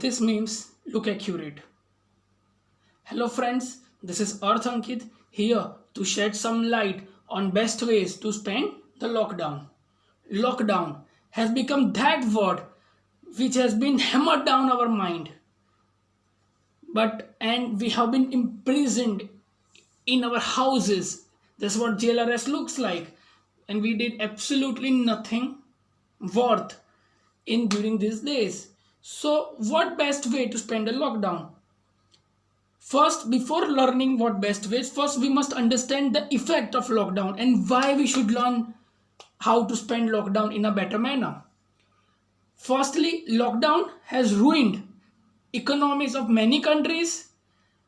This memes look accurate. Hello friends, this is Earth Ankit here to shed some light on best ways to spend the lockdown. Lockdown has become that word which has been hammered down our mind, and we have been imprisoned in our houses. That's what JLRS looks like, and we did absolutely nothing worth in during these days. So, what best way to spend a lockdown? First, before learning what best ways, first we must understand the effect of lockdown and why we should learn how to spend lockdown in a better manner. Firstly, lockdown has ruined economies of many countries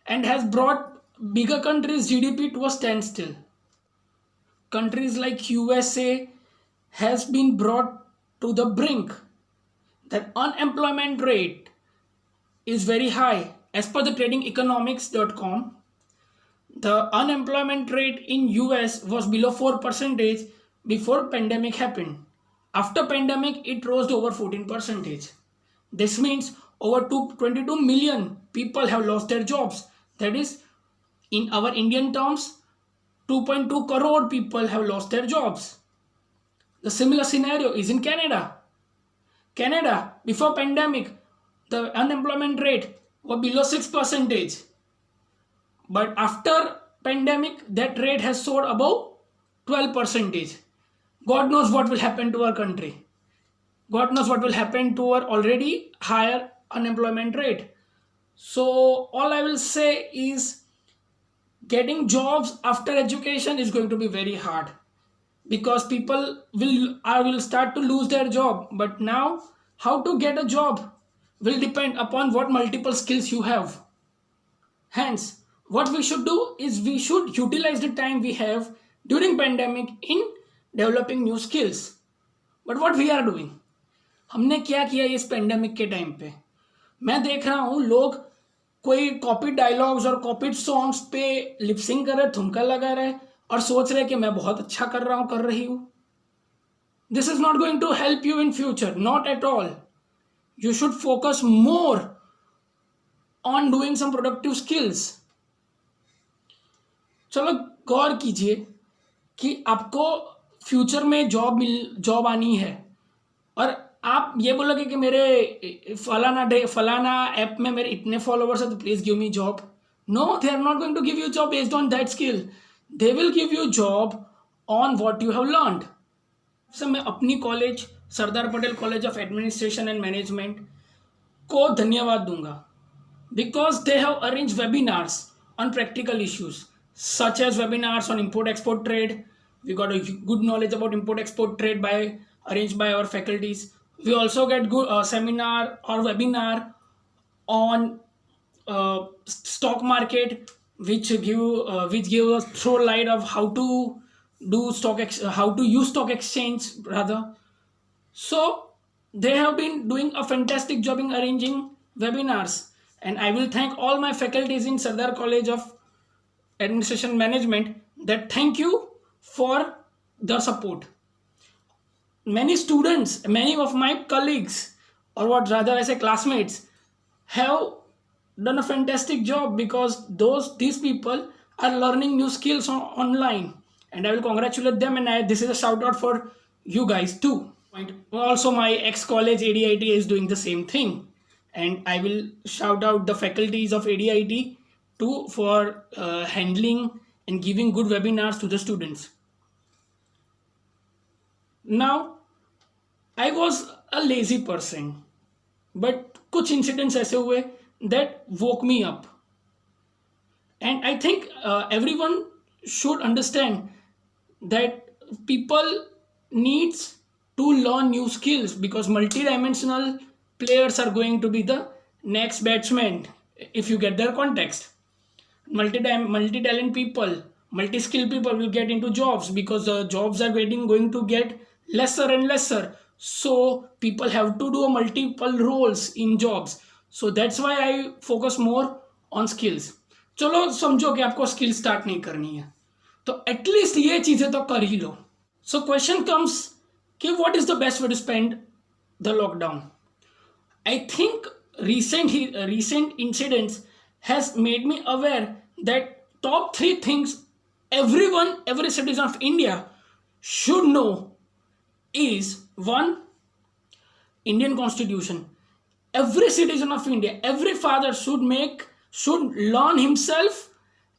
and has brought bigger countries' GDP to a standstill. Countries like USA has been brought to the brink. That unemployment rate is very high. As per the tradingeconomics.com, the unemployment rate in US was below 4% before pandemic happened. After pandemic, it rose to over 14%. This means over 22 million people have lost their jobs. That is, in our Indian terms, 2.2 crore people have lost their jobs. The similar scenario is in Canada. Canada, before pandemic, the unemployment rate was below 6%. But after pandemic, that rate has soared above 12%. God knows what will happen to our country. God knows what will happen to our already higher unemployment rate. So all I will say is getting jobs after education is going to be very hard because people will start to lose their job. But now how to get a job will depend upon what multiple skills you have. Hence, what we should do is we should utilize the time we have during pandemic in developing new skills. But what we are doing? हमने क्या किया इस pandemic के time पे? मैं देख रहा हूँ लोग कोई कॉपी डायलॉग्स और कॉपीड सॉन्ग्स पे लिपसिंग कर रहे, ठुमका लगा रहे और सोच रहे कि मैं बहुत अच्छा कर रहा हूँ, कर रही हूँ. This is not going to help you in future, not at all. You should focus more on doing some productive skills. चलो गौर कीजिए कि आपको फ्यूचर में जॉब आनी है और आप ये बोलोगे कि मेरे फलाना ऐप में मेरे इतने फॉलोवर्स है तो please give me job. No, they are not going to give you job based on that skill. They will give you job on what you have learned. Sir मैं अपनी college Sardar Patel college of administration and management को धन्यवाद दूंगा because they have arranged webinars on practical issues such as webinars on import export trade. We got a good knowledge about import export trade arranged by our faculties. We also get good seminar or webinar on stock market which give us throw light of how to do how to use stock exchange rather. So they have been doing a fantastic job in arranging webinars, and I will thank all my faculties in Sardar College of Administration Management that thank you for the support. Many students, many of my colleagues, or what rather I say classmates, have done a fantastic job because these people are learning new skills online, and I will congratulate them, and this is a shout out for you guys too. Also, my ex-college ADIT is doing the same thing, and I will shout out the faculties of ADIT too for handling and giving good webinars to the students. Now, I was a lazy person, but कुछ incidents ऐसे हुए that woke me up, and I think everyone should understand that people needs to learn new skills because multidimensional players are going to be the next batsman if you get their context. Multi-talent people, multi-skill people will get into jobs because the jobs are going to get lesser and lesser. So people have to do multiple roles in jobs. So that's why I focus more on skills. चलो समझो कि आपको skill start नहीं करनी है तो at least ये चीजें तो कर ही लो. सो क्वेश्चन कम्स कि what is the best way to spend the lockdown. I think recent incidents has made me aware that top three things every citizen of India should know is: one, Indian Constitution. Every citizen of India, every father should learn himself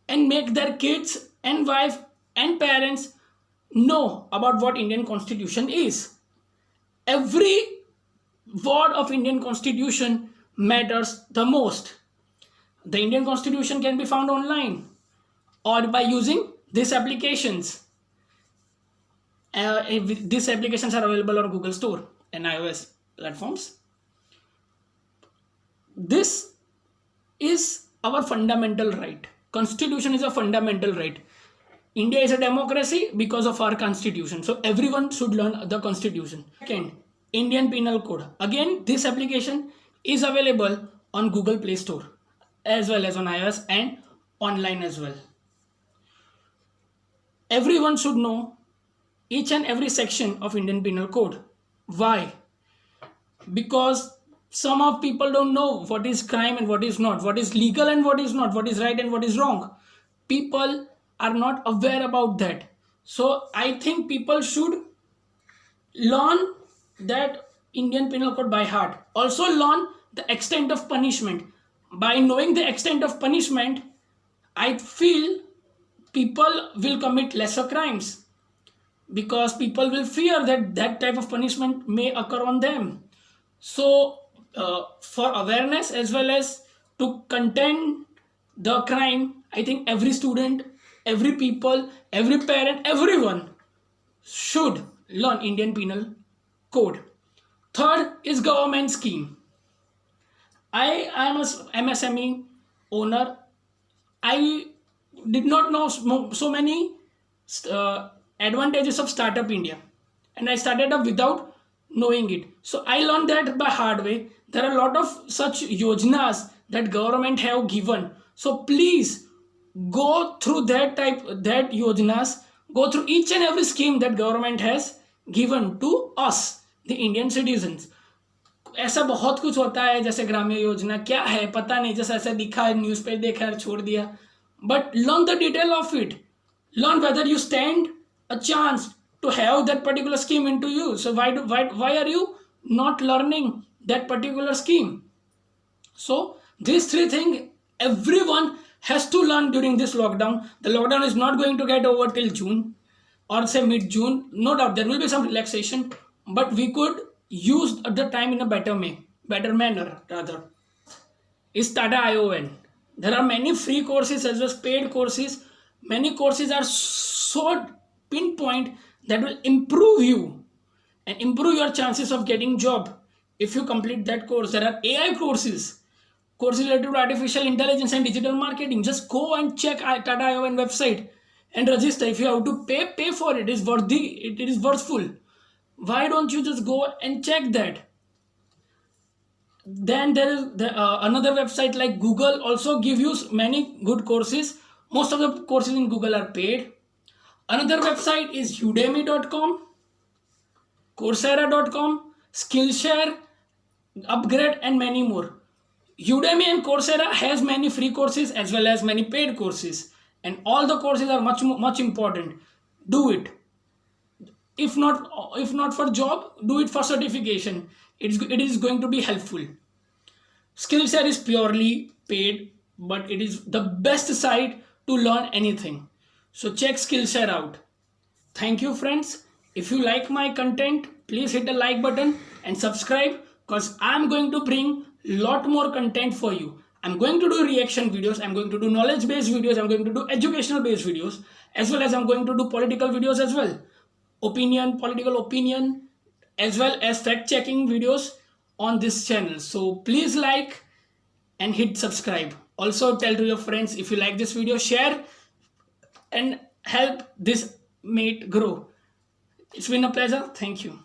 and make their kids and wife and parents know about what Indian Constitution is. Every word of Indian Constitution matters the most. The Indian Constitution can be found online or by using these applications. These applications are available on Google Store and iOS platforms. This is our fundamental right. Constitution is a fundamental right. India is a democracy because of our constitution. So everyone should learn the constitution. Second, Indian Penal Code. Again, this application is available on Google Play Store as well as on iOS and online as well. Everyone should know each and every section of Indian Penal Code. Why? Because some of people don't know what is crime and what is not, what is legal and what is not, what is right and what is wrong. People are not aware about that. So I think people should learn that Indian Penal Code by heart. Also learn the extent of punishment. By knowing the extent of punishment, I feel people will commit lesser crimes because people will fear that that type of punishment may occur on them. So for awareness as well as to contain the crime, I think every student, every people, every parent, everyone should learn Indian Penal Code. Third is government scheme. I am a MSME owner. I did not know so many advantages of Startup India, and I started up without knowing it. So I learned that by hard way. There are a lot of such yojnas that government have given. So please go through that yojnas, go through each and every scheme that government has given to us, the Indian citizens. ऐसा बहुत कुछ होता है, जैसे ग्रामीण योजना क्या है पता नहीं, जैसे ऐसा दिखा न्यूज़ पे देखा छोड़ दिया. But learn the detail of it. Learn whether you stand a chance to have that particular scheme into you. So why are you not learning that particular scheme? So these three things everyone has to learn during this lockdown. The lockdown is not going to get over till June or say mid-June. No doubt there will be some relaxation, but we could use the time in a better manner rather. Is Tata ION. There are many free courses as well as paid courses. Many courses are so pinpoint that will improve you and improve your chances of getting job if you complete that course. There are AI courses related to artificial intelligence and digital marketing. Just go and check Tata ION website and register. If you have to pay for it. It is worthy. It is worthful. Why don't you just go and check that? Then there is another website like Google also give you many good courses. Most of the courses in Google are paid. Another website is udemy.com, coursera.com, Skillshare, Upgrade and many more. Udemy and Coursera has many free courses as well as many paid courses, and all the courses are much important. Do it. If not for job, do it for certification. It is going to be helpful. Skillshare is purely paid, but it is the best site to learn anything. So check Skillshare out. Thank you, friends. If you like my content, please hit the like button and subscribe, because I'm going to bring lot more content for you. I'm going to do reaction videos, I'm going to do knowledge based videos, I'm going to do educational based videos, as well as I'm going to do political videos as well. Political opinion, as well as fact checking videos on this channel. So please like and hit subscribe. Also tell to your friends if you like this video, share and help this mate grow. It's been a pleasure. Thank you.